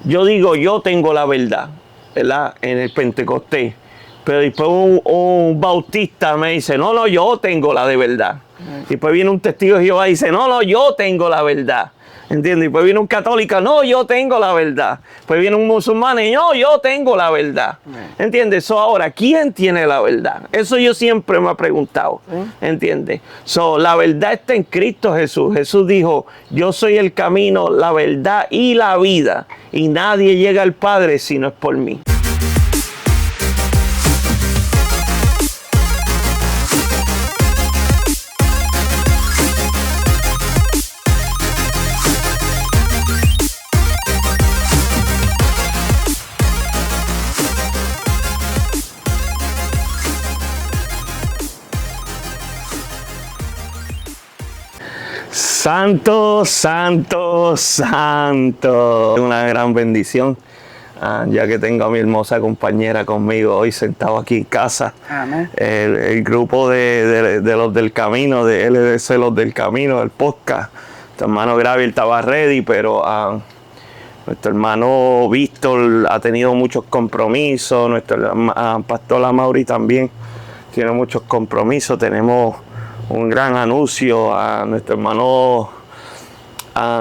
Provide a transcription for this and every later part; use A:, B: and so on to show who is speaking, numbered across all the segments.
A: yo digo, yo tengo la verdad, ¿verdad? En el Pentecostés. Pero después un bautista me dice, no, no, yo tengo la de verdad. Y después viene un testigo de Jehová y dice, no, no, yo tengo la verdad. ¿Entiendes? Y después viene un católico, no, yo tengo la verdad. Después viene un musulmán y no, yo tengo la verdad. ¿Entiendes? So, ahora, ¿quién tiene la verdad? Eso yo siempre me he preguntado. ¿Entiendes? So, la verdad está en Cristo Jesús. Jesús dijo, yo soy el camino, la verdad y la vida. Y nadie llega al Padre si no es por mí. Santo, santo, santo. Una gran bendición, ya que tengo a mi hermosa compañera conmigo hoy sentado aquí en casa.
B: Amén.
A: El grupo de los del camino, de LDC Los del Camino, del podcast. Nuestro hermano Graviel estaba ready, pero nuestro hermano Víctor ha tenido muchos compromisos. Nuestro pastor Amaury también tiene muchos compromisos. Tenemos un gran anuncio a nuestro hermano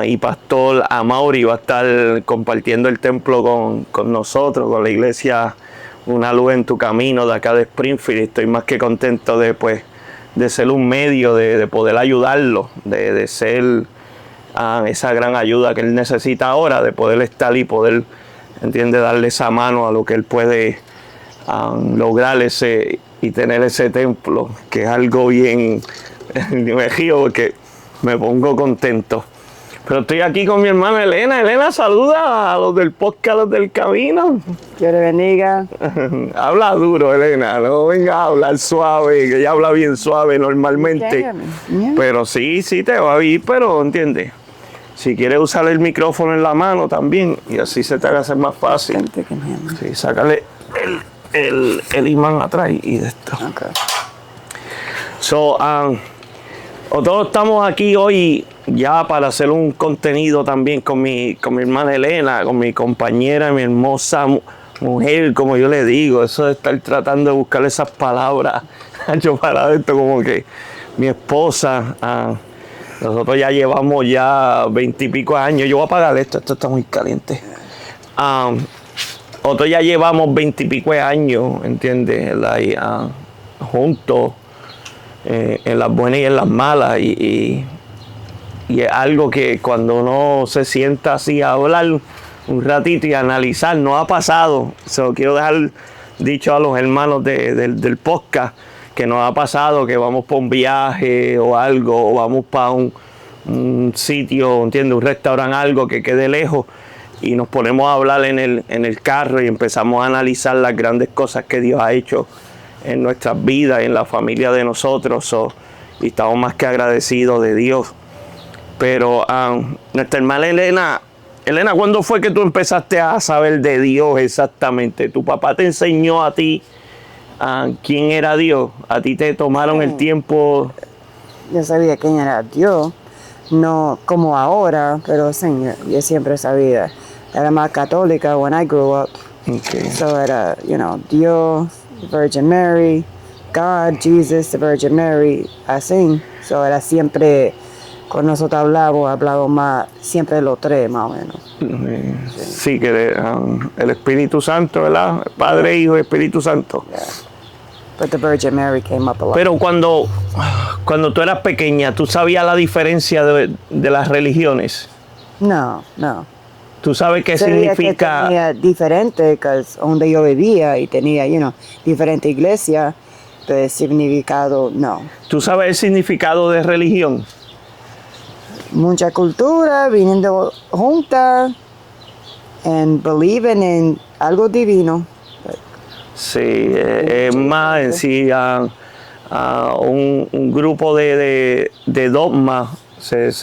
A: y pastor Amaury va a estar compartiendo el templo con nosotros, con la iglesia Una Luz en Tu Camino de acá de Springfield. Estoy más que contento de ser un medio de poder ayudarlo, de ser esa gran ayuda que él necesita ahora, de poder estar y poder, darle esa mano a lo que él puede lograr y tener ese templo, que es algo bien, me río porque me pongo contento. Pero estoy aquí con mi hermana Elena. Elena, saluda a los del podcast, Los del Camino.
B: Dios le bendiga.
A: Habla duro, Elena, no venga a hablar suave, que ella habla bien suave normalmente. Pero sí, te va a ir, pero entiende. Si quieres usar el micrófono en la mano también, y así se te va a hacer más fácil. Sí, sácale el imán atrás y de esto.
B: Okay.
A: Nosotros estamos aquí hoy ya para hacer un contenido también con mi hermana Elena, con mi compañera, mi hermosa mujer, como yo le digo. Eso de estar tratando de buscar esas palabras, yo para esto como que mi esposa. Nosotros ya llevamos 20 y pico años. Yo voy a apagar esto está muy caliente. Nosotros ya llevamos 20 y pico años, ¿entiendes? Juntos, en las buenas y en las malas. Y es algo que cuando uno se sienta así a hablar un ratito y a analizar, no ha pasado. Se lo quiero dejar dicho a los hermanos del podcast, que nos ha pasado que vamos por un viaje o algo, o vamos para un sitio, ¿entiendes? Un restaurante, algo que quede lejos, y nos ponemos a hablar en el carro y empezamos a analizar las grandes cosas que Dios ha hecho en nuestras vidas, en la familia de nosotros, y estamos más que agradecidos de Dios. Pero nuestra hermana Elena, ¿cuándo fue que tú empezaste a saber de Dios exactamente? ¿Tu papá te enseñó a ti quién era Dios? ¿A ti te tomaron el tiempo?
B: Yo sabía quién era Dios, no como ahora, pero sí, yo siempre sabía. Era más católica when I grew up.
A: Okay.
B: So era, Dios, Virgin Mary, God, Jesus, the Virgin Mary, así. So era siempre, cuando nosotros hablamos más, siempre los tres, más o menos.
A: Sí, que el Espíritu Santo, ¿verdad? Padre, Hijo y Espíritu Santo.
B: Yeah. But the Virgin Mary came up a lot.
A: Pero cuando tú eras pequeña, ¿tú sabías la diferencia de las religiones?
B: No.
A: ¿Tú sabes qué
B: Sabía
A: significa?
B: Que tenía diferente, porque donde yo vivía y tenía, diferente iglesia, pero el significado, no.
A: ¿Tú sabes el significado de religión?
B: Mucha cultura, viniendo juntas, and believing in algo divino.
A: Sí, es más en sí un grupo de dogmas. El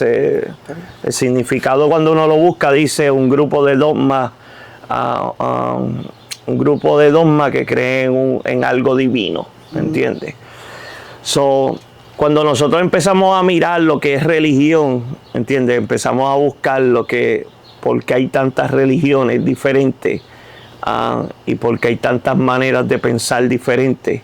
A: significado cuando uno lo busca dice un grupo de dogmas, que creen en algo divino, ¿entiendes? Cuando nosotros empezamos a mirar lo que es religión, ¿entiendes? Empezamos a buscar lo que por qué hay tantas religiones diferentes y por qué hay tantas maneras de pensar diferentes.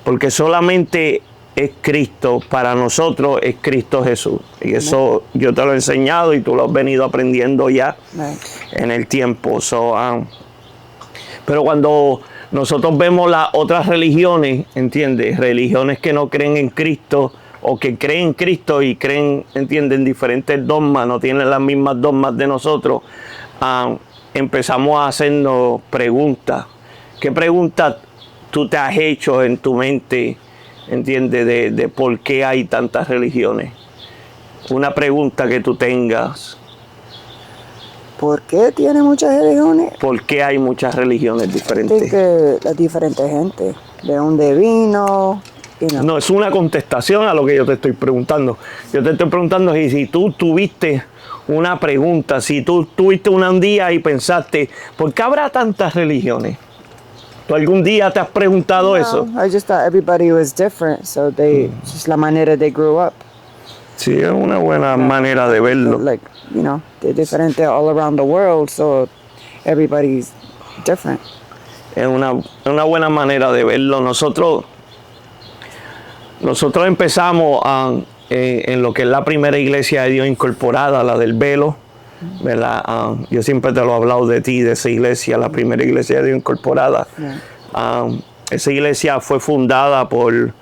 A: Porque solamente es Cristo, para nosotros es Cristo Jesús. Y eso yo te lo he enseñado y tú lo has venido aprendiendo ya en el tiempo. Pero cuando nosotros vemos las otras religiones, ¿entiendes? Religiones que no creen en Cristo o que creen en Cristo y creen, ¿entienden? Diferentes dogmas, no tienen las mismas dogmas de nosotros. Empezamos a hacernos preguntas. ¿Qué preguntas tú te has hecho en tu mente, ¿entiendes? De por qué hay tantas religiones. Una pregunta que tú tengas.
B: ¿Por qué tiene muchas religiones?
A: ¿Por qué hay muchas religiones diferentes?
B: Es que la diferente gente, de dónde vino.
A: No, es una contestación a lo que yo te estoy preguntando. Yo te estoy preguntando si tú tuviste una pregunta, si tú tuviste un día y pensaste, ¿por qué habrá tantas religiones? ¿Tú algún día te has preguntado eso?
B: I just thought everybody was different, so just la manera they grew up.
A: Sí, es una buena manera de verlo.
B: Like, they're different all around the world, so everybody's different.
A: Es una buena manera de verlo. Nosotros empezamos en lo que es la primera iglesia de Dios incorporada, la del velo, ¿verdad? Yo siempre te lo he hablado de ti, de esa iglesia, la primera iglesia de Dios incorporada. Esa iglesia fue fundada por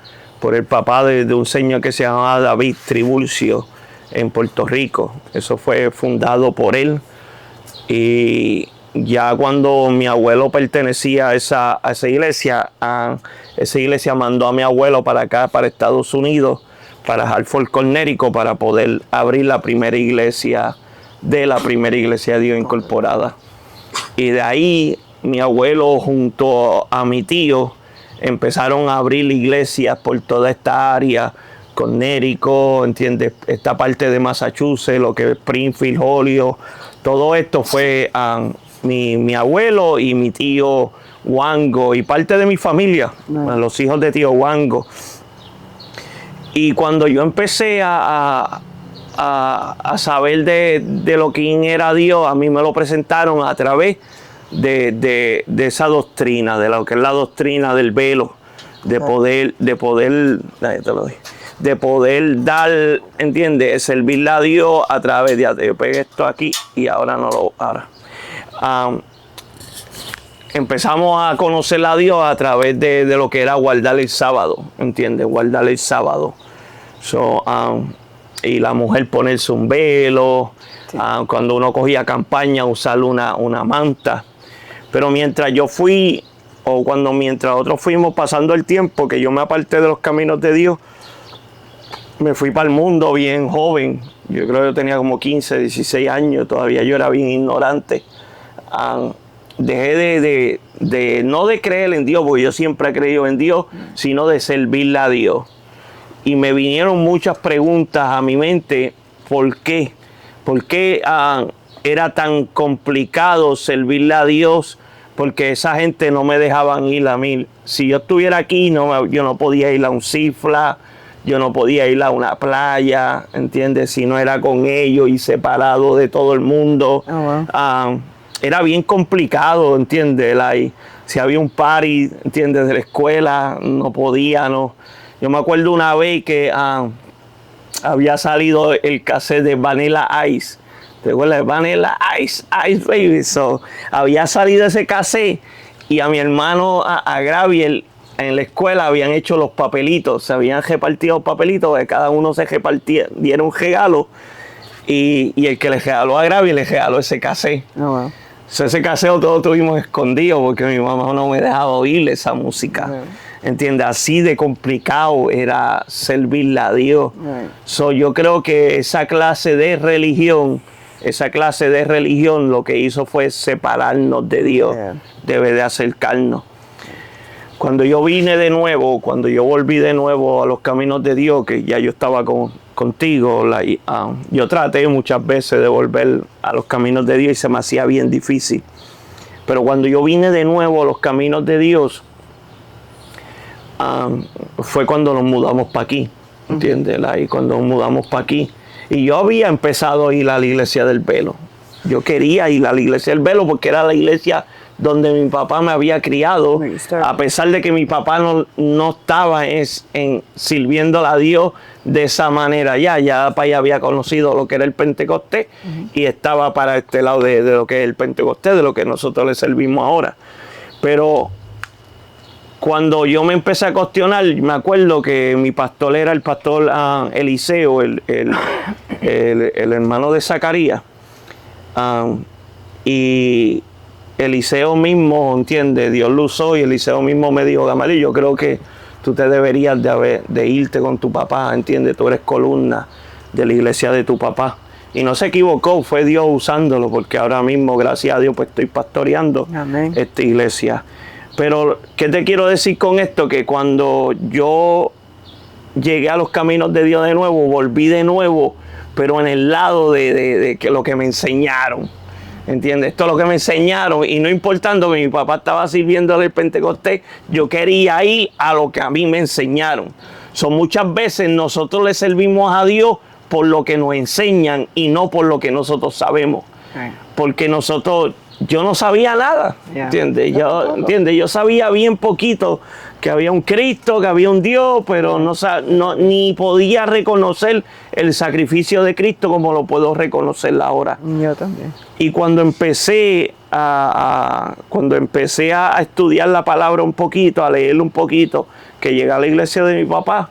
A: el papá de un señor que se llamaba David Tribulcio en Puerto Rico. Eso fue fundado por él. Y ya cuando mi abuelo pertenecía a esa iglesia, esa iglesia mandó a mi abuelo para acá, para Estados Unidos, para Hartford, Connecticut, para poder abrir la primera iglesia de Dios incorporada. Y de ahí mi abuelo junto a mi tío empezaron a abrir iglesias por toda esta área, Connecticut, ¿entiendes? Esta parte de Massachusetts, lo que es Springfield, Holyoke. Todo esto fue mi abuelo y mi tío Wango y parte de mi familia, los hijos de tío Wango. Y cuando yo empecé a saber de lo que era Dios, a mí me lo presentaron a través de esa doctrina, de lo que es la doctrina del velo, de poder dar, ¿entiendes? Servirle a Dios a través de... Yo pegué esto aquí y ahora no lo... empezamos a conocer a Dios a través de lo que era guardar el sábado, ¿entiendes? Guardar el sábado. Y la mujer ponerse un velo, cuando uno cogía campaña, usar una manta. Pero mientras nosotros fuimos pasando el tiempo, que yo me aparté de los caminos de Dios, me fui para el mundo bien joven. Yo creo que yo tenía como 15, 16 años, todavía yo era bien ignorante. Dejé no de creer en Dios, porque yo siempre he creído en Dios, sino de servirle a Dios. Y me vinieron muchas preguntas a mi mente, ¿por qué? ¿Por qué era tan complicado servirle a Dios? Porque esa gente no me dejaban ir a mí. Si yo estuviera aquí, yo no podía ir a un cifla, yo no podía ir a una playa, ¿entiendes? Si no era con ellos y separado de todo el mundo. Era bien complicado, ¿entiendes? Si había un party, ¿entiendes? De la escuela, no podía, no. Yo me acuerdo una vez que había salido el cassette de Vanilla Ice. ¿Te acuerdas de Vanilla Ice? Ice Baby. Había salido ese cassette y a mi hermano, a Graviel, en la escuela habían hecho los papelitos. Se habían repartido los papelitos, que cada uno se repartía, diera un regalo. Y el que le regaló a Graviel le regaló ese cassette. Ese cassette todo tuvimos escondido porque mi mamá no me dejaba oír esa música. ¿Entiendes? Así de complicado era servirle a Dios. Yo creo que esa clase de religión lo que hizo fue separarnos de Dios. Debe de acercarnos. Cuando yo vine de nuevo, cuando yo volví de nuevo a los caminos de Dios, que ya yo estaba contigo, yo traté muchas veces de volver a los caminos de Dios y se me hacía bien difícil. Pero cuando yo vine de nuevo a los caminos de Dios, fue cuando nos mudamos para aquí, ¿entiendes? Y cuando nos mudamos para aquí. Y yo había empezado a ir a la iglesia del velo. Yo quería ir a la iglesia del velo porque era la iglesia donde mi papá me había criado, a pesar de que mi papá no estaba sirviéndole a Dios de esa manera. Ya para allá había conocido lo que era el Pentecostés y estaba para este lado de lo que es el Pentecostés, de lo que nosotros le servimos ahora. Pero cuando yo me empecé a cuestionar, me acuerdo que mi pastor era el pastor Eliseo, el hermano de Zacarías. Y Eliseo mismo, ¿entiendes? Dios lo usó y Eliseo mismo me dijo, Gamaliel, yo creo que tú te deberías de irte con tu papá, ¿entiendes? Tú eres columna de la iglesia de tu papá. Y no se equivocó, fue Dios usándolo, porque ahora mismo, gracias a Dios, pues estoy pastoreando esta iglesia. Pero, ¿qué te quiero decir con esto? Que cuando yo llegué a los caminos de Dios de nuevo, volví de nuevo, pero en el lado de lo que me enseñaron. ¿Entiendes? Esto es lo que me enseñaron y no importando que mi papá estaba sirviendo del Pentecostés, yo quería ir a lo que a mí me enseñaron. Muchas veces nosotros le servimos a Dios por lo que nos enseñan y no por lo que nosotros sabemos. Porque yo no sabía nada, ¿entiendes? Yo sabía bien poquito que había un Cristo, que había un Dios, pero ni podía reconocer el sacrificio de Cristo como lo puedo reconocer ahora.
B: Yo también.
A: Y cuando empecé a estudiar la palabra un poquito, a leerlo un poquito, que llegué a la iglesia de mi papá,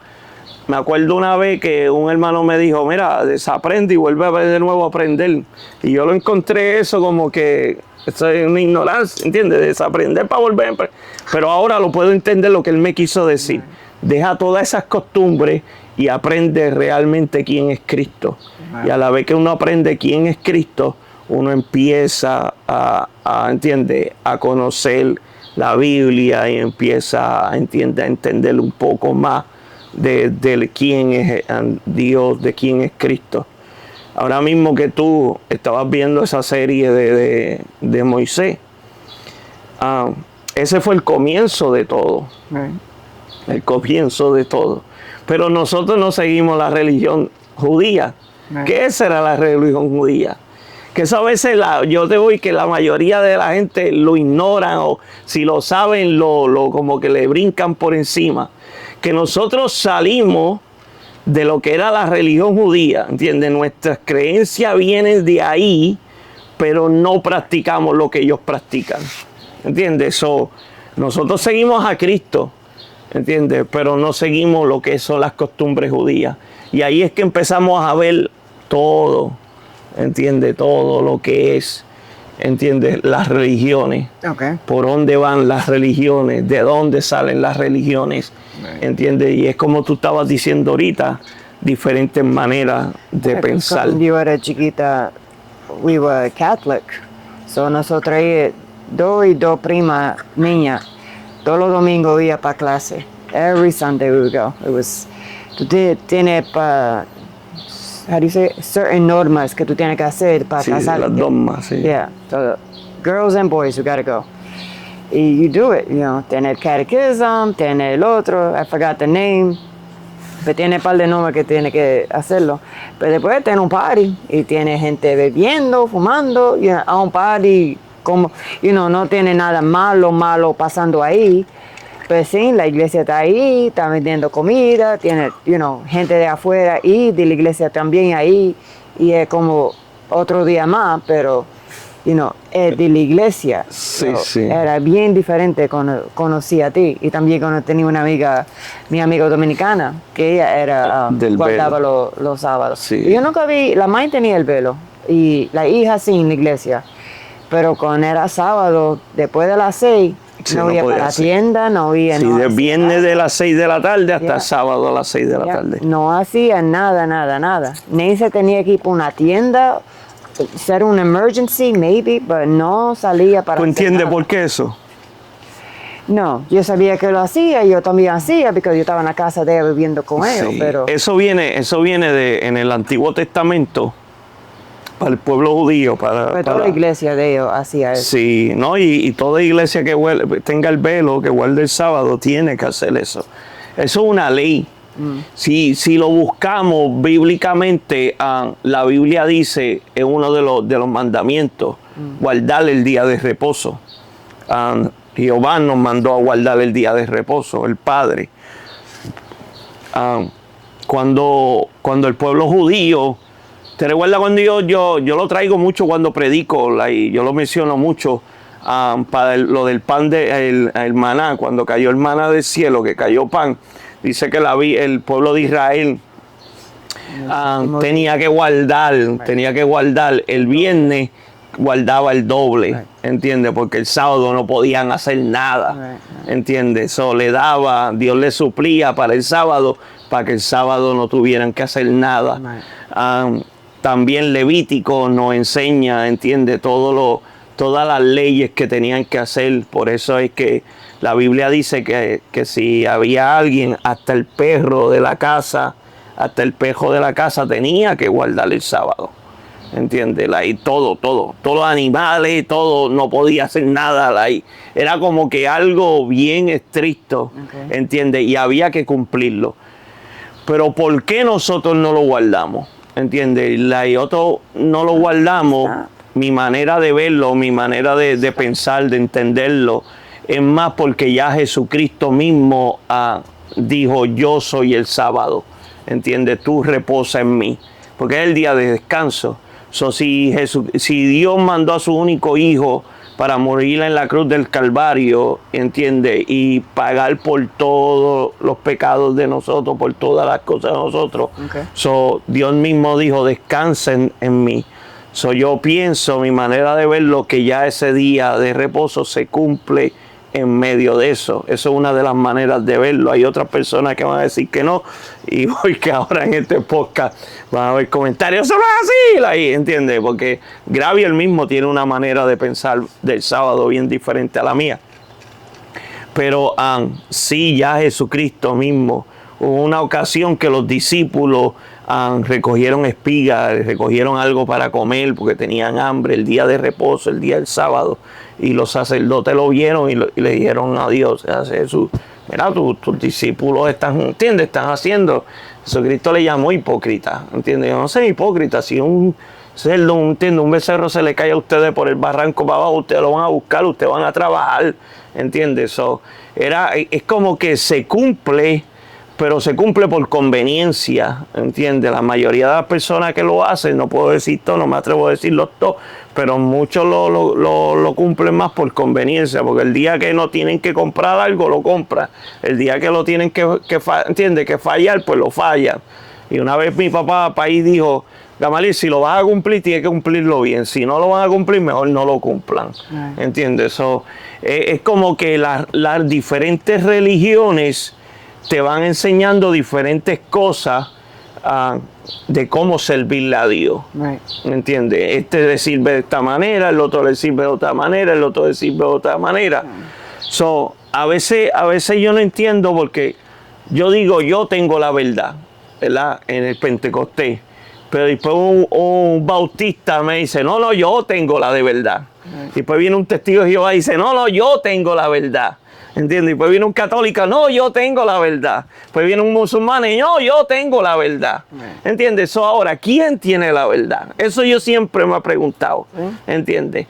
A: me acuerdo una vez que un hermano me dijo, mira, desaprende y vuelve a ver de nuevo a aprender. Y yo lo encontré eso como que eso es una ignorancia, ¿entiendes? Desaprender para volver a aprender. Pero ahora lo puedo entender lo que él me quiso decir. Deja todas esas costumbres y aprende realmente quién es Cristo. Y a la vez que uno aprende quién es Cristo, uno empieza ¿entiendes? A conocer la Biblia y empieza a entender un poco más de quién es Dios, de quién es Cristo. Ahora mismo que tú estabas viendo esa serie de Moisés, ese fue el comienzo de todo. El comienzo de todo. Pero nosotros no seguimos la religión judía. ¿Qué esa era la religión judía? Que eso a veces yo te voy que la mayoría de la gente lo ignoran o si lo saben como que le brincan por encima. Que nosotros salimos de lo que era la religión judía, ¿entiendes? Nuestras creencias vienen de ahí, pero no practicamos lo que ellos practican, ¿entiendes? Nosotros seguimos a Cristo, ¿entiendes? Pero no seguimos lo que son las costumbres judías. Y ahí es que empezamos a ver todo, ¿entiendes? Todo lo que es, ¿entiendes? Las religiones. Por dónde van las religiones, de dónde salen las religiones, ¿entiendes? Y es como tú estabas diciendo ahorita, diferentes maneras de pensar.
B: Cuando yo era chiquita, we were Catholic. So nosotros dos primas niñas, todos los domingos iba para clase. Every Sunday we would go. Tú tienes how do you say, certain normas que tú tienes que hacer para casarte.
A: Las normas, sí.
B: Yeah, so girls and boys, you gotta go. Y you do it, tiene el catechism, tiene el otro, I forgot the name, pero tiene un par de nombres que tiene que hacerlo. Pero después tiene un party y tiene gente bebiendo, fumando, a un party como, no tiene nada malo pasando ahí. Pues sí, la iglesia está ahí, está vendiendo comida, tiene, gente de afuera y de la iglesia también ahí. Y es como otro día más, pero, es de la iglesia.
A: Sí, sí.
B: Era bien diferente cuando conocí a ti. Y también cuando tenía una amiga, mi amiga dominicana, que ella era, guardaba los sábados.
A: Sí.
B: Y yo nunca vi, la madre tenía el velo y la hija sí en la iglesia. Pero cuando era sábado, después de las 6, no iba para la tienda, no iba.
A: Sí, de viernes de las 6 de la tarde hasta sábado a las 6 de la tarde.
B: No hacía nada. Ni se tenía que ir para una tienda, ser un emergency, maybe, pero no salía para.
A: ¿Tú entiendes por qué eso?
B: No, yo sabía que lo hacía, yo también hacía, porque yo estaba en la casa de él viviendo con ellos, pero.
A: Eso viene en el Antiguo Testamento. Para el pueblo judío, para
B: toda la iglesia de ellos hacía eso.
A: Sí, ¿no? Y toda iglesia que tenga el velo, que guarde el sábado, tiene que hacer eso. Eso es una ley, Si lo buscamos bíblicamente, la Biblia dice en uno de los mandamientos, guardar el día de reposo. Jehová nos mandó a guardar el día de reposo, el Padre. Cuando el pueblo judío, ¿te recuerdas cuando yo lo traigo mucho cuando predico? Y yo lo menciono mucho para lo del pan, el maná, cuando cayó el maná del cielo, que cayó pan. Dice que el pueblo de Israel tenía que guardar el viernes, guardaba el doble, ¿entiendes? Porque el sábado no podían hacer nada, ¿entiendes? Eso le daba, Dios le suplía para el sábado, para que el sábado no tuvieran que hacer nada. También Levítico nos enseña, ¿entiendes? Todas las leyes que tenían que hacer. Por eso es que la Biblia dice que si había alguien, hasta el perro de la casa tenía que guardar el sábado. ¿Entiendes? Todos los animales, todo, no podía hacer nada. Era como que algo bien estricto, ¿entiendes? Y había que cumplirlo. Pero ¿por qué nosotros no lo guardamos? ¿Entiendes? Otro no lo guardamos. Mi manera de verlo, mi manera de pensar, de entenderlo, es más porque ya Jesucristo mismo dijo, yo soy el sábado. ¿Entiendes? Tú reposa en mí. Porque es el día de descanso. Si Dios mandó a su único hijo para morir en la cruz del Calvario, ¿entiendes? Y pagar por todos los pecados de nosotros, por todas las cosas de nosotros. Dios mismo dijo, descansen en mí. Yo pienso, mi manera de verlo, que ya ese día de reposo se cumple en medio de eso. Eso es una de las maneras de verlo. Hay otras personas que van a decir que no, y porque ahora en este podcast van a haber comentarios, eso no es así, ¿entiendes? Porque Graviel mismo tiene una manera de pensar del sábado bien diferente a la mía. Pero sí, ya Jesucristo mismo, hubo una ocasión que los discípulos recogieron espigas, recogieron algo para comer porque tenían hambre el día de reposo, el día del sábado, y los sacerdotes lo vieron y le dijeron a Dios, Jesús, mira, tus discípulos están haciendo. Jesucristo le llamó hipócrita, ¿entiendes? Yo no sé hipócrita, si un cerdo, un becerro se le cae a ustedes por el barranco para abajo, ustedes lo van a buscar, ustedes van a trabajar, ¿entiendes? Es como que se cumple, pero se cumple por conveniencia, ¿entiendes? La mayoría de las personas que lo hacen, no puedo decir todo, no me atrevo a decirlo todo, pero muchos lo cumplen más por conveniencia, porque el día que no tienen que comprar algo, lo compran. El día que lo tienen ¿entiendes? Que fallar, pues lo fallan. Y una vez mi papá ahí dijo, Gamaliel, si lo vas a cumplir, tienes que cumplirlo bien. Si no lo van a cumplir, mejor no lo cumplan. ¿Entiendes? Es como que las diferentes religiones te van enseñando diferentes cosas de cómo servirle a Dios. ¿Me entiendes? Este le sirve de esta manera, el otro le sirve de otra manera, el otro le sirve de otra manera. A veces yo no entiendo porque yo digo, yo tengo la verdad, ¿verdad? En el Pentecostés. Pero después un bautista me dice, no, yo tengo la de verdad. Después viene un testigo de Jehová y dice, no, yo tengo la verdad. ¿Entiendes? Después viene un católico, no, yo tengo la verdad. Después viene un musulmán y no, yo tengo la verdad. ¿Entiendes? Ahora, ¿quién tiene la verdad? Eso yo siempre me he preguntado. ¿Entiendes?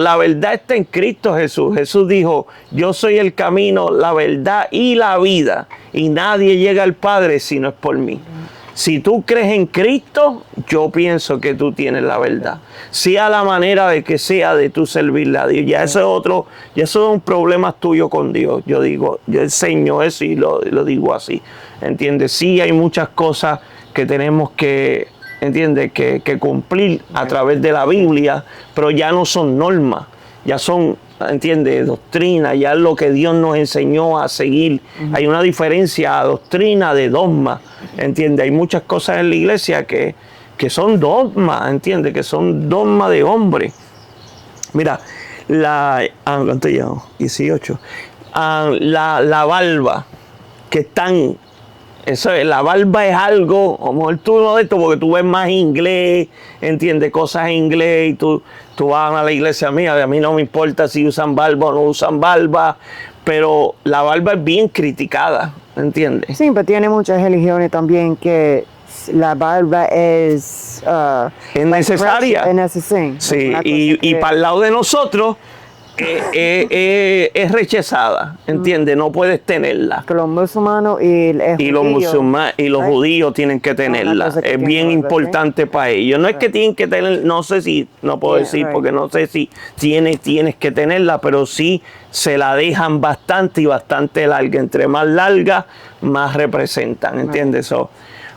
A: La verdad está en Cristo Jesús. Jesús dijo, yo soy el camino, la verdad y la vida. Y nadie llega al Padre si no es por mí. Si tú crees en Cristo, yo pienso que tú tienes la verdad. Sea la manera de que sea de tú servirle a Dios. Ya eso es un problema tuyo con Dios. Yo enseño eso y lo digo así. ¿Entiendes? Sí hay muchas cosas que tenemos que, ¿entiendes? Que cumplir a través de la Biblia, pero ya no son normas. Ya son, ¿entiendes? Doctrina, ya es lo que Dios nos enseñó a seguir. Hay una diferencia a doctrina de dogma, ¿entiendes? Hay muchas cosas en la iglesia que son dogmas, ¿entiendes? Que son dogmas de hombre. Mira, ¿cuánto llevo? 18. La barba, que es tan Eso es, la barba es algo, a lo mejor tú no de esto porque tú ves más inglés, entiendes cosas en inglés y tú vas a la iglesia mía, a mí no me importa si usan barba o no usan barba, pero la barba es bien criticada, ¿entiendes?
B: Sí, pero tiene muchas religiones también que la barba es...
A: Es necesaria.
B: Es necesaria.
A: Sí, y para el lado de nosotros es rechazada, ¿entiendes? No puedes tenerla.
B: Que los musulmanes
A: Y los musulmanes y los judíos tienen que tenerla. Es bien importante para ellos. No es que tienen que tener, no sé si, no puedo decir porque no sé si tienes que tenerla, pero sí se la dejan bastante y bastante larga. Entre más larga, más representan, ¿entiendes?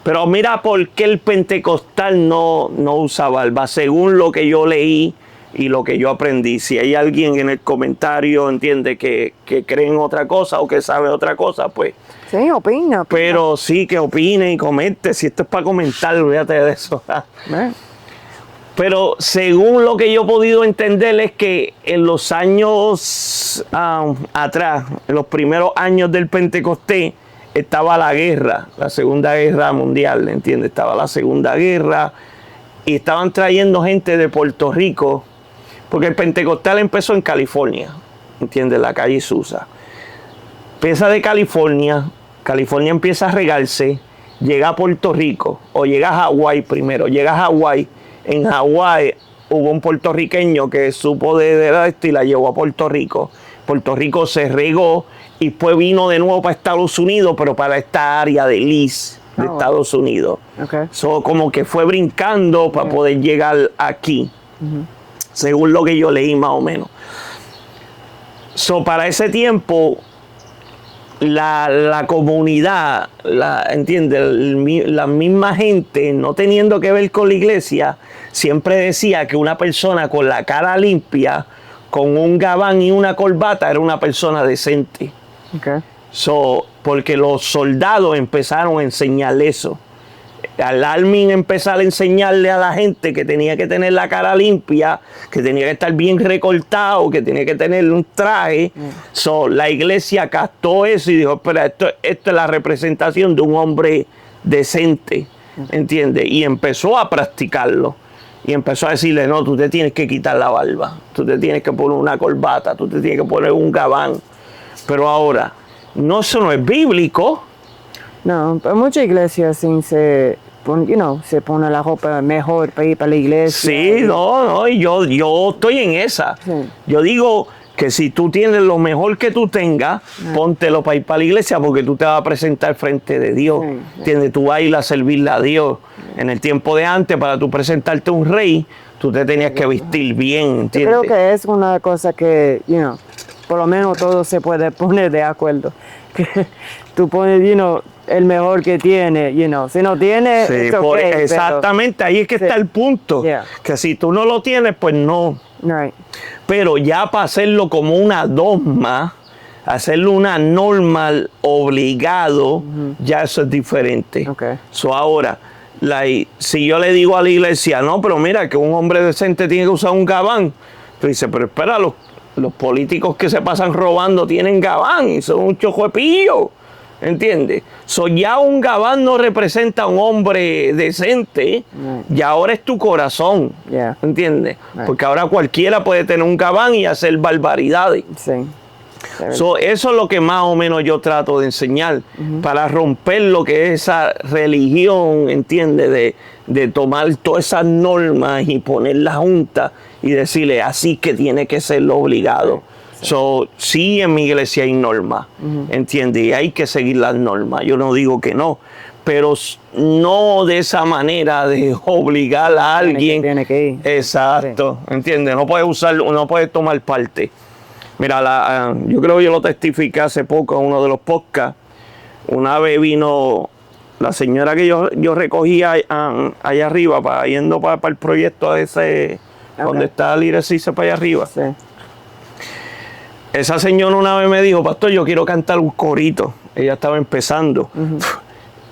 A: Pero mira por qué el pentecostal no usa barba, según lo que yo leí y lo que yo aprendí. Si hay alguien en el comentario, entiende, que cree en otra cosa o que sabe otra cosa, pues...
B: Sí, opina.
A: Pero sí, que opine y comente. Si esto es para comentar, olvídate de eso. Pero según lo que yo he podido entender es que en los años atrás, en los primeros años del Pentecostés, estaba la guerra, la Segunda Guerra Mundial, ¿entiendes? Estaba la Segunda Guerra y estaban trayendo gente de Puerto Rico, porque el Pentecostal empezó en California, ¿entiendes? La calle Susa. Empieza de California, California empieza a regarse, llega a Puerto Rico, o llega a Hawái primero, llega a Hawái. En Hawái hubo un puertorriqueño que supo de esto y la llevó a Puerto Rico. Puerto Rico se regó y después vino de nuevo para Estados Unidos, pero para esta área de Liz, de Estados Unidos.
B: Okay.
A: Como que fue brincando para poder llegar aquí, según lo que yo leí más o menos. Para ese tiempo, la comunidad, ¿entiendes? La misma gente, no teniendo que ver con la iglesia, siempre decía que una persona con la cara limpia, con un gabán y una corbata, era una persona decente.
B: Okay.
A: Porque los soldados empezaron a enseñar eso. Al Army empezar a enseñarle a la gente que tenía que tener la cara limpia, que tenía que estar bien recortado, que tenía que tener un traje. La iglesia captó eso y dijo, espera, esto es la representación de un hombre decente, ¿entiendes? Y empezó a practicarlo. Y empezó a decirle, no, tú te tienes que quitar la barba, tú te tienes que poner una corbata, tú te tienes que poner un gabán. Pero ahora, eso no es bíblico.
B: No, pero muchas iglesias sí se pone la ropa mejor para ir para la iglesia.
A: Sí, no, y yo estoy en esa.
B: Sí.
A: Yo digo que si tú tienes lo mejor que tú tengas, póntelo para ir para la iglesia porque tú te vas a presentar frente de Dios.
B: Sí.
A: ¿Entiendes? Tú vas a ir a servirle a Dios. En el tiempo de antes, para tú presentarte a un rey, tú te tenías que vestir bien, ¿entiendes?
B: Yo creo que es una cosa que, por lo menos todo se puede poner de acuerdo. Que tú pones, el mejor que tiene, si no tiene,
A: Sí,
B: okay,
A: exactamente, ahí es que está el punto. Que si tú no lo tienes, pues no.
B: Right.
A: Pero ya para hacerlo como una dogma, hacerlo una norma obligado, ya eso es diferente.
B: Okay.
A: Ahora, si yo le digo a la iglesia, no, pero mira, que un hombre decente tiene que usar un gabán, tú dices, pero espera, los políticos que se pasan robando tienen gabán y son un chojuepillo, ¿entiendes? Ya un gabán no representa a un hombre decente, y ahora es tu corazón, ¿entiendes? Porque ahora cualquiera puede tener un gabán y hacer barbaridades.
B: Sí.
A: Eso es lo que más o menos yo trato de enseñar, para romper lo que es esa religión, ¿entiendes? De tomar todas esas normas y ponerlas juntas y decirle así que tiene que ser lo obligado. Sí, en mi iglesia hay normas, ¿entiendes? Y hay que seguir las normas. Yo no digo que no, pero no de esa manera de obligar a alguien.
B: Tiene que ir.
A: Exacto, ¿entiendes? No puedes tomar parte. Mira, yo creo que yo lo testifiqué hace poco en uno de los podcasts. Una vez vino la señora que yo recogía allá arriba, yendo para el proyecto ese, donde está el IRECISE para allá arriba.
B: Sí.
A: Esa señora una vez me dijo, pastor, yo quiero cantar un corito. Ella estaba empezando.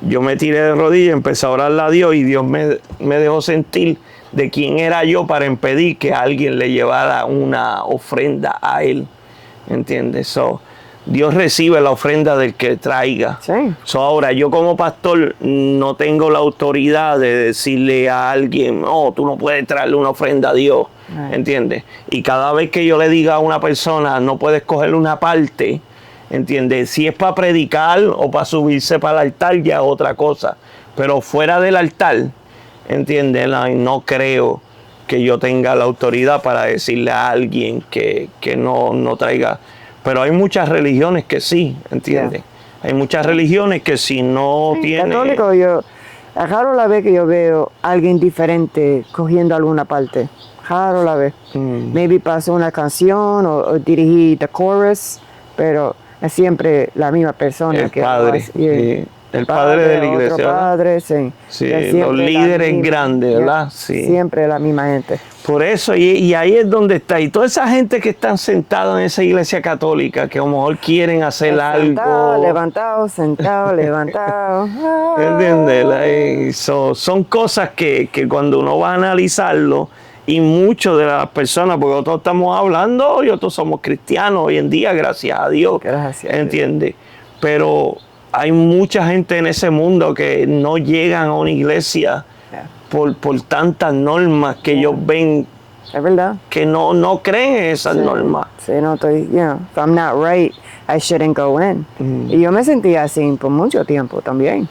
A: Yo me tiré de rodillas, empecé a orarle a Dios y Dios me dejó sentir de quién era yo para impedir que alguien le llevara una ofrenda a él. ¿Entiendes? Dios recibe la ofrenda del que traiga.
B: Sí.
A: So, ahora, yo como pastor no tengo la autoridad de decirle a alguien, no, tú no puedes traerle una ofrenda a Dios,
B: Right.
A: ¿entiendes? Y cada vez que yo le diga a una persona, no puedes coger una parte, ¿entiendes? Si es para predicar o para subirse para el altar, ya es otra cosa. Pero fuera del altar, ¿entiendes? No creo que yo tenga la autoridad para decirle a alguien que no traiga. Pero hay muchas religiones que sí, ¿entiendes?
B: Yeah.
A: Hay muchas religiones que si no tiene...
B: Católico, es raro la vez que yo veo a alguien diferente cogiendo alguna parte. Raro la vez. Maybe pasó una canción o dirigí the chorus, pero es siempre la misma persona
A: El
B: que
A: padre,
B: hace.
A: sí. El padre de la iglesia,
B: otro
A: ¿verdad?
B: padre, sí.
A: Sí,
B: Es
A: los
B: siempre la
A: líderes
B: misma,
A: grandes, ¿verdad? Sí.
B: Siempre la misma gente.
A: Por eso, y ahí es donde está. Y toda esa gente que están sentada en esa iglesia católica, que a lo mejor quieren hacer
B: Sentado,
A: algo.
B: levantado, sentado, levantado.
A: ¿Entiendes? Son cosas que cuando uno va a analizarlo, y muchas de las personas, porque nosotros estamos hablando y nosotros somos cristianos hoy en día, gracias a Dios.
B: Gracias a Dios.
A: ¿Entiendes? Pero hay mucha gente en ese mundo que no llegan a una iglesia por tantas normas que ellos ven
B: Es verdad.
A: que no creen en esas normas.
B: Sí, no estoy, if I'm not right, I shouldn't go in. Y yo me sentía así por mucho tiempo también.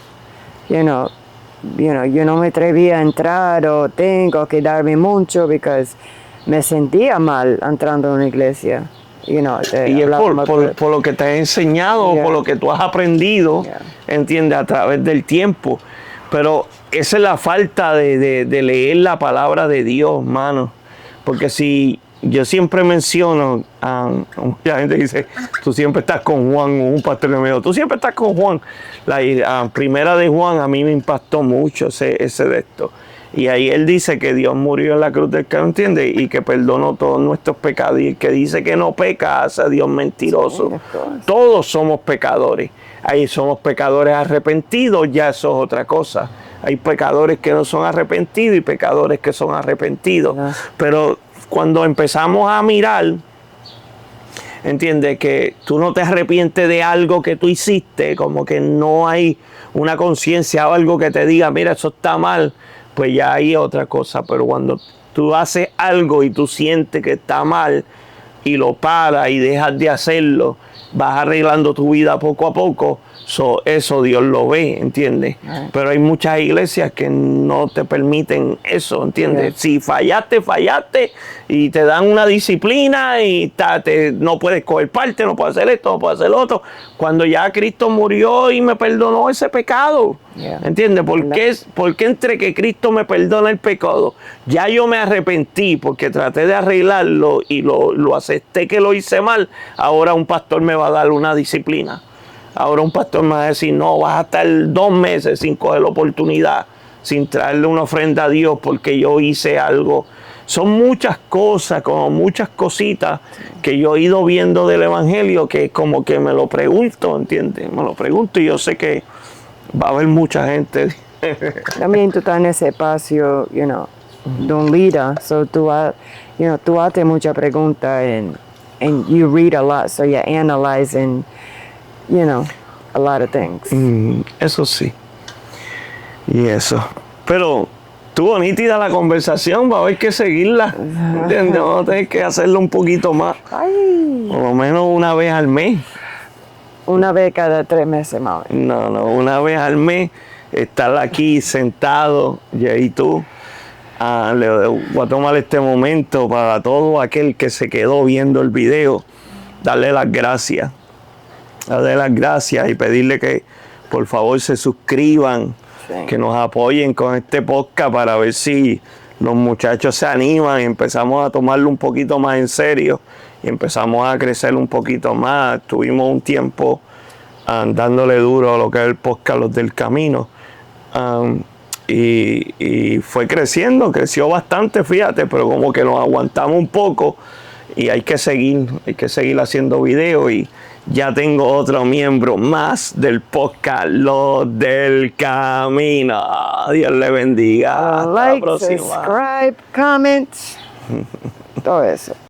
B: Yo no me atrevía a entrar o tengo que darme mucho porque me sentía mal entrando en una iglesia.
A: Y es por lo que te has enseñado,
B: Yeah.
A: por lo que tú has aprendido,
B: Yeah.
A: ¿entiendes? A través del tiempo. Pero esa es la falta de leer la palabra de Dios, mano. Porque si yo siempre menciono, mucha gente dice, tú siempre estás con Juan, un pastor que me dijo, tú siempre estás con Juan. La primera de Juan a mí me impactó mucho ese de esto. Y ahí él dice que Dios murió en la cruz del Calvario, ¿entiendes? Y que perdonó todos nuestros pecados. Y el que dice que no peca hace a Dios mentiroso.
B: Sí,
A: Todos somos pecadores. Ahí somos pecadores arrepentidos, ya eso es otra cosa. Hay pecadores que no son arrepentidos y pecadores que son arrepentidos.
B: Ah.
A: Pero cuando empezamos a mirar, entiende que tú no te arrepientes de algo que tú hiciste, como que no hay una conciencia o algo que te diga, mira, eso está mal, pues ya hay otra cosa. Pero cuando tú haces algo y tú sientes que está mal y lo paras y dejas de hacerlo, vas arreglando tu vida poco a poco. Eso Dios lo ve, ¿entiendes? Pero hay muchas iglesias que no te permiten eso, ¿entiendes? Si fallaste y te dan una disciplina y no puedes coger parte, no puedes hacer esto, no puedes hacer lo otro. Cuando ya Cristo murió y me perdonó ese pecado, ¿entiendes? ¿Por qué entre que Cristo me perdona el pecado? Ya yo me arrepentí porque traté de arreglarlo y lo acepté que lo hice mal. Ahora un pastor me va a dar una disciplina. Ahora un pastor me va a decir, no, vas a estar 2 meses sin coger la oportunidad, sin traerle una ofrenda a Dios porque yo hice algo. Son muchas cosas, como muchas cositas que yo he ido viendo del Evangelio que como que me lo pregunto, ¿entiendes? Me lo pregunto y yo sé que va a haber mucha gente.
B: También tú estás en ese espacio, de un líder, so tú haces muchas preguntas and you read a lot, so you're analyzing, a lot of things.
A: Eso sí. Y eso. Pero estuvo nítida la conversación, va a haber que seguirla. ¿Entiendes? Vamos a tener que hacerlo un poquito más.
B: Ay,
A: Por lo menos una vez al mes.
B: una vez cada 3 meses más.
A: No, una vez al mes. Estar aquí sentado, y tú. Le voy a tomar este momento para todo aquel que se quedó viendo el video. Darle las gracias. Darle las gracias y pedirle que por favor se suscriban,
B: Sí.
A: que nos apoyen con este podcast para ver si los muchachos se animan y empezamos a tomarlo un poquito más en serio y empezamos a crecer un poquito más. Tuvimos un tiempo dándole duro a lo que es el podcast Los del Camino y fue creció bastante, fíjate, pero como que nos aguantamos un poco y hay que seguir haciendo videos y ya tengo otro miembro más del podcast Los del Camino. Dios le bendiga. Hasta la
B: Like,
A: próxima.
B: subscribe, comment, todo eso.